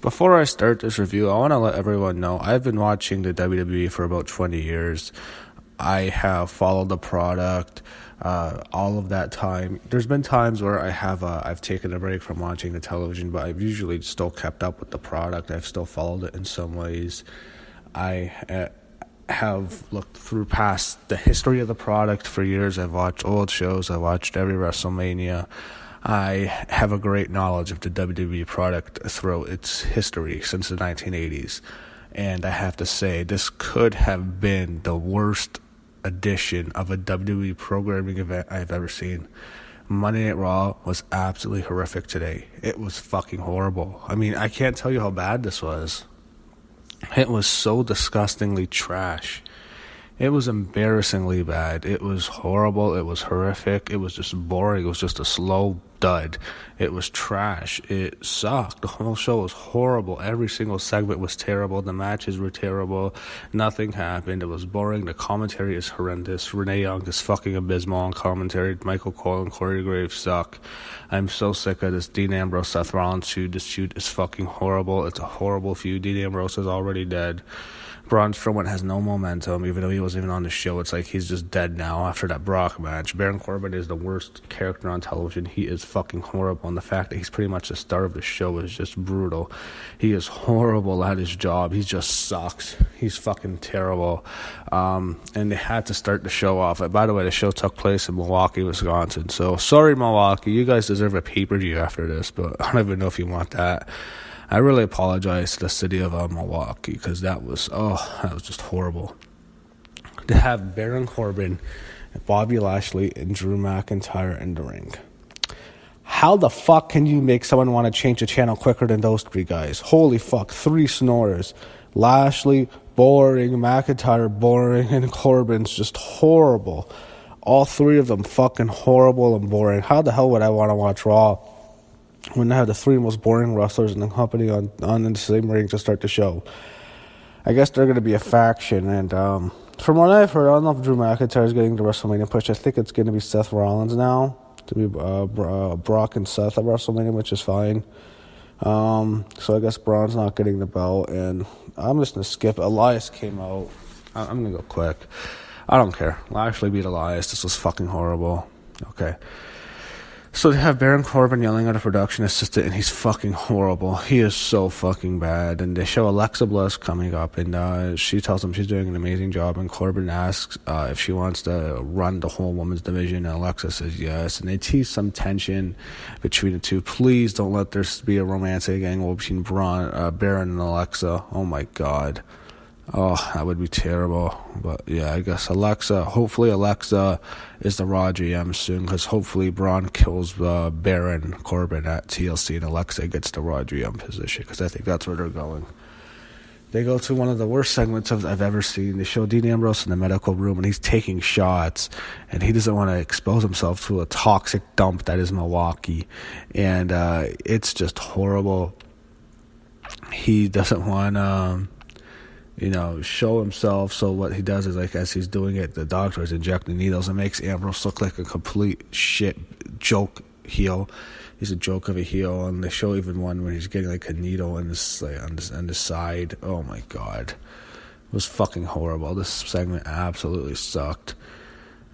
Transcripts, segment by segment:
Before I start this review, I want to let everyone know I've been watching the WWE for about 20 years. I have followed the product all of that time. There's been times where I've taken a break from watching the television, but I've usually still kept up with the product. I've still followed it in some ways. I have looked through past the history of the product for years. I've watched old shows. I've watched every WrestleMania. I have a great knowledge of the WWE product throughout its history since the 1980s. And I have to say, this could have been the worst edition of a WWE programming event I've ever seen. Monday Night Raw was absolutely horrific today. It was fucking horrible. I mean, I can't tell you how bad this was. It was so disgustingly trash. It was embarrassingly bad. It was horrible. It was horrific. It was just boring. It was just a slow dud. It was trash. It sucked. The whole show was horrible. Every single segment was terrible. The matches were terrible. Nothing happened. It was boring. The commentary is horrendous. Renee Young is fucking abysmal on commentary. Michael Cole and Corey Graves suck. I'm so sick of this Dean Ambrose Seth Rollins feud. This feud is fucking horrible. It's a horrible feud. Dean Ambrose is already dead. Braun Strowman has no momentum, even though he wasn't even on the show. It's like he's just dead now after that Brock match. Baron Corbin is the worst character on television. He is fucking horrible, and the fact that he's pretty much the star of the show is just brutal. He is horrible at his job. He just sucks. He's fucking terrible. And they had to start the show off. By the way, the show took place in Milwaukee, Wisconsin. So, sorry, Milwaukee. You guys deserve a pay-per-view after this, but I don't even know if you want that. I really apologize to the city of Milwaukee because that was just horrible. To have Baron Corbin, Bobby Lashley, and Drew McIntyre in the ring. How the fuck can you make someone want to change the channel quicker than those three guys? Holy fuck, 3 snorers. Lashley, boring, McIntyre, boring, and Corbin's just horrible. All 3 of them fucking horrible and boring. How the hell would I want to watch Raw when I have the 3 most boring wrestlers in the company on in the same ring to start the show? I guess they're going to be a faction, and from what I've heard, I don't know if Drew McIntyre is getting the WrestleMania push. I think it's going to be Seth Rollins now, to be Brock and Seth at WrestleMania, which is fine. So I guess Braun's not getting the belt, and I'm just going to skip. Elias came out. I'm going to go quick. I don't care. Lashley beat Elias. This was fucking horrible. Okay. So they have Baron Corbin yelling at a production assistant, and he's fucking horrible. He is so fucking bad. And they show Alexa Bliss coming up, and she tells him she's doing an amazing job. And Corbin asks if she wants to run the whole women's division, and Alexa says yes. And they tease some tension between the two. Please don't let there be a romantic angle between Baron and Alexa. Oh my god. Oh, that would be terrible. But yeah, I guess hopefully Alexa is the Raw GM soon, because hopefully Braun kills Baron Corbin at TLC and Alexa gets the Raw GM position, because I think that's where they're going. They go to one of the worst segments I've ever seen. They show Dean Ambrose in the medical room, and he's taking shots, and he doesn't want to expose himself to a toxic dump that is Milwaukee. And it's just horrible. He doesn't want show himself. So what he does is, like, as he's doing it, the doctor is injecting needles and makes Ambrose look like a complete shit joke heel. He's a joke of a heel, and they show even one where he's getting like a needle in this, like, on the side. Oh my god, it was fucking horrible. This segment absolutely sucked.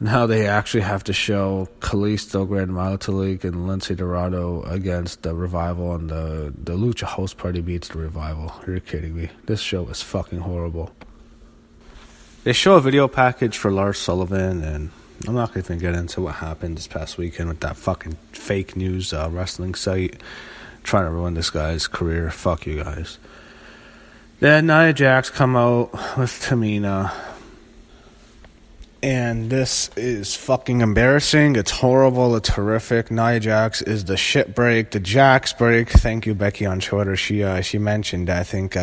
Now they actually have to show Kalisto, Grand Metalik, and Lindsay Dorado against the Revival, and the Lucha House Party beats the Revival. You're kidding me. This show is fucking horrible. They show a video package for Lars Sullivan, and I'm not going to get into what happened this past weekend with that fucking fake news wrestling site trying to ruin this guy's career. Fuck you guys. Then Nia Jax come out with Tamina. And this is fucking embarrassing. It's horrible. It's horrific. Nia Jax is the shit break, the Jax break. Thank you, Becky, on Twitter. She mentioned, I think,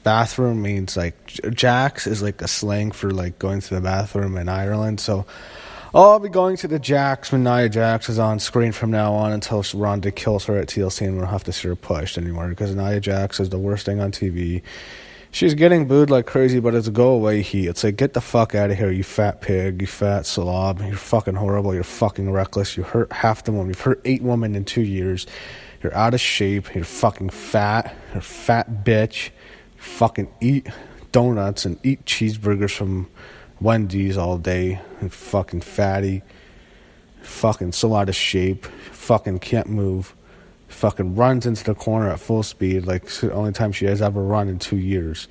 bathroom means, like, Jax is like a slang for, like, going to the bathroom in Ireland. So I'll be going to the Jax when Nia Jax is on screen from now on until Ronda kills her at TLC, and we don't have to see her pushed anymore, because Nia Jax is the worst thing on TV. She's getting booed like crazy, but it's go away heat. It's like, get the fuck out of here, you fat pig, you fat slob. You're fucking horrible. You're fucking reckless. You hurt half the women. You've hurt 8 women in 2 years. You're out of shape. You're fucking fat. You're a fat bitch. You fucking eat donuts and eat cheeseburgers from Wendy's all day. You fucking fatty. Fucking so out of shape. Fucking can't move. Fucking runs into the corner at full speed. Like, it's the only time she has ever run in 2 years.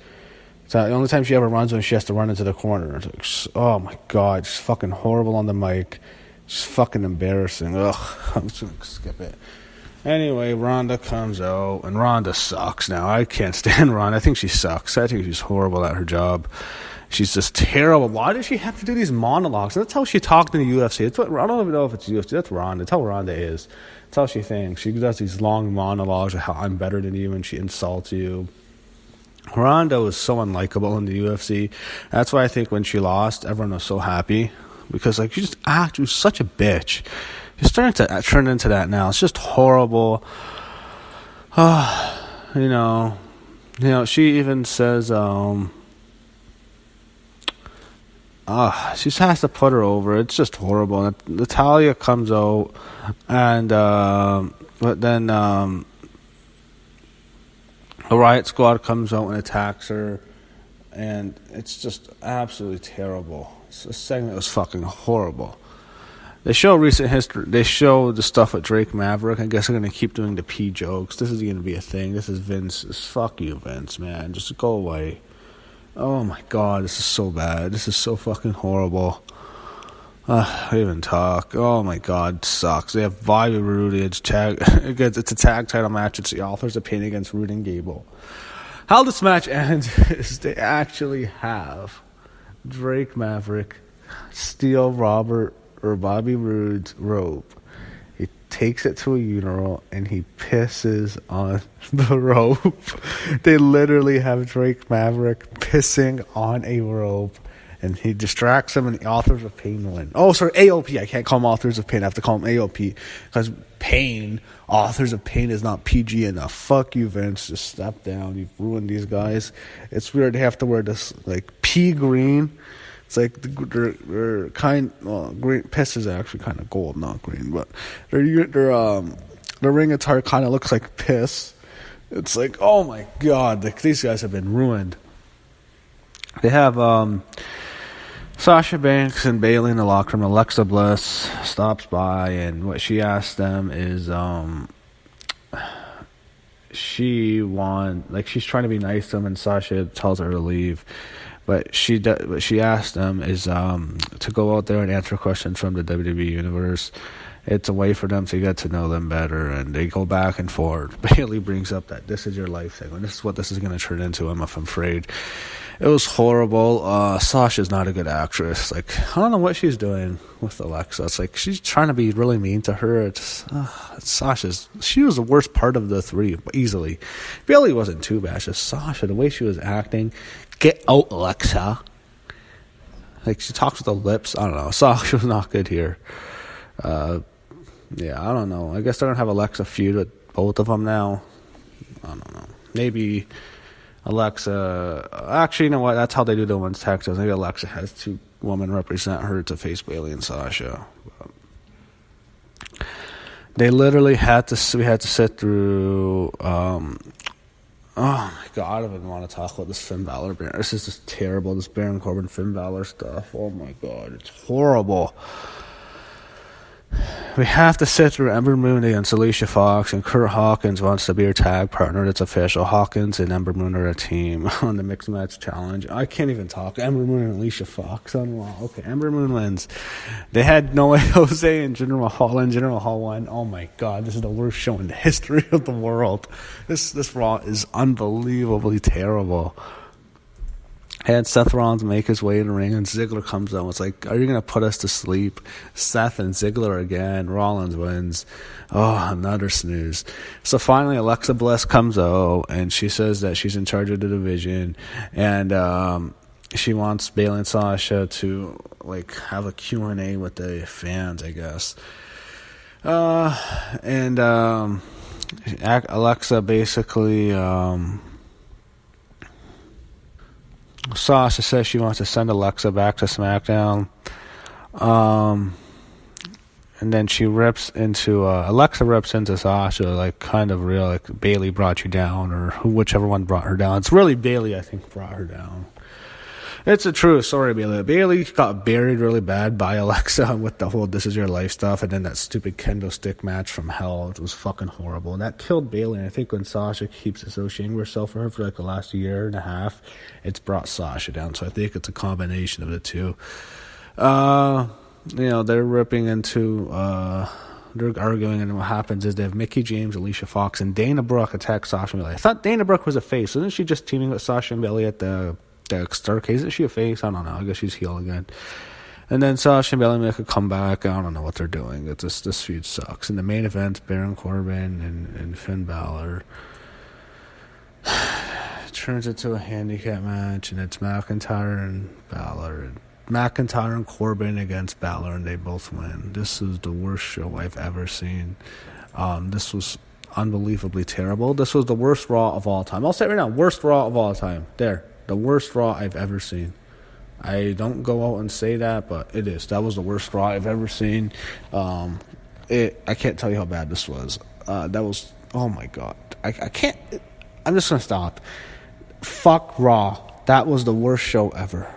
So the only time she ever runs when she has to run into the corner. It's like, oh my god, she's fucking horrible on the mic. Just fucking embarrassing. Ugh, I'm just gonna skip it. Anyway, Ronda comes out, and Ronda sucks now. I can't stand Ronda. I think she sucks. I think she's horrible at her job. She's just terrible. Why does she have to do these monologues? That's how she talked in the UFC. It's what, I don't even know if it's UFC. That's Ronda. That's how Ronda is. That's how she thinks. She does these long monologues of how I'm better than you, and she insults you. Ronda was so unlikable in the UFC. That's why I think when she lost, everyone was so happy. Because, like, she was such a bitch. She's starting to turn into that now. It's just horrible. You know, she even says, she just has to put her over. It's just horrible. And Natalia comes out, and but then the Riot Squad comes out and attacks her, and it's just absolutely terrible. This segment was fucking horrible. They show recent history. They show the stuff with Drake Maverick. I guess they're going to keep doing the P jokes. This is going to be a thing. This is Vince. Fuck you, Vince, man. Just go away. Oh, my God. This is so bad. This is so fucking horrible. I even talk. Oh, my God. It sucks. They have Bobby Roode. It's a tag title match. It's the Authors of Pain against Roode and Gable. How this match ends is they actually have Drake Maverick steal Bobby Roode's robe. He takes it to a urinal and he pisses on the robe. They literally have Drake Maverick pissing on a robe, and he distracts him, and the Authors of Pain win. Oh, sorry, AOP. I can't call them Authors of Pain. I have to call them AOP because Authors of Pain is not PG enough. Fuck you, Vince. Just step down. You've ruined these guys. It's weird they have to wear this like pea green. It's like they're green. Piss is actually kind of gold, not green, but the ring attire kind of looks like piss. It's like, oh my god, like these guys have been ruined. They have Sasha Banks and Bayley in the locker room. Alexa Bliss stops by, and what she asks them is, she's trying to be nice to them, and Sasha tells her to leave. But she asked them is to go out there and answer questions from the WWE Universe. It's a way for them to get to know them better, and they go back and forth. Bayley brings up that this is your life thing, and this is what this is going to turn into, I'm afraid. It was horrible. Sasha's not a good actress. Like, I don't know what she's doing with Alexa. It's like she's trying to be really mean to her. She was the worst part of the three, easily. Bayley wasn't too bad. It's just Sasha, the way she was acting. Get out, Alexa. Like, she talks with the lips. I don't know. Sasha was not good here. Yeah, I don't know. I guess they're going to have Alexa feud with both of them now. I don't know. Maybe Alexa... Actually, you know what? That's how they do the women's tag titles. Maybe Alexa has two women represent her to face Bayley and Sasha. But they literally had to... We had to sit through... oh my god, I don't even want to talk about this Finn Balor. This is just terrible. This Baron Corbin Finn Balor stuff. Oh my god, it's horrible. We have to sit through Ember Moon against Alicia Fox, and Kurt Hawkins wants to be her tag partner. It's official. Hawkins and Ember Moon are a team on the Mixed Match Challenge. I can't even talk. Ember Moon and Alicia Fox. Okay, Ember Moon wins. They had Noah Jose and Jinder Mahal, and Jinder Mahal won. Oh my god, this is the worst show in the history of the world. This Raw is unbelievably terrible. And Seth Rollins make his way in the ring, and Ziggler comes out. It's like, are you going to put us to sleep? Seth and Ziggler again. Rollins wins. Oh, another snooze. So finally, Alexa Bliss comes out, and she says that she's in charge of the division, and she wants Bayley and Sasha to like have a Q&A with the fans, I guess. And Alexa basically... Sasha says she wants to send Alexa back to SmackDown. and then she rips into Alexa rips into Sasha, like kind of real, like Bailey brought you down, or whichever one brought her down. It's really Bailey, I think, brought her down. It's a true story, Bailey. Bailey got buried really bad by Alexa with the whole "This Is Your Life" stuff, and then that stupid kendo stick match from hell. It was fucking horrible, and that killed Bailey. And I think when Sasha keeps associating herself with her for like the last year and a half, it's brought Sasha down. So I think it's a combination of the two. They're ripping into. They're arguing, and what happens is they have Mickie James, Alicia Fox, and Dana Brooke attack Sasha and Bailey. I thought Dana Brooke was a face. Isn't she just teaming with Sasha and Bailey at the staircase? Isn't she a face? I don't know. I guess she's heel again. And then Sasha and Bailey make a comeback. I don't know what they're doing. This feud sucks. In the main event, Baron Corbin and Finn Balor turns into a handicap match, and it's McIntyre and Balor. McIntyre and Corbin against Balor, and they both win. This is the worst show I've ever seen. This was unbelievably terrible. This was the worst Raw of all time. I'll say it right now, worst Raw of all time. There. The worst Raw I've ever seen. I don't go out and say that, but it is. That was the worst Raw I've ever seen. I can't tell you how bad this was. That was, oh my God. I can't, I'm just going to stop. Fuck Raw. That was the worst show ever.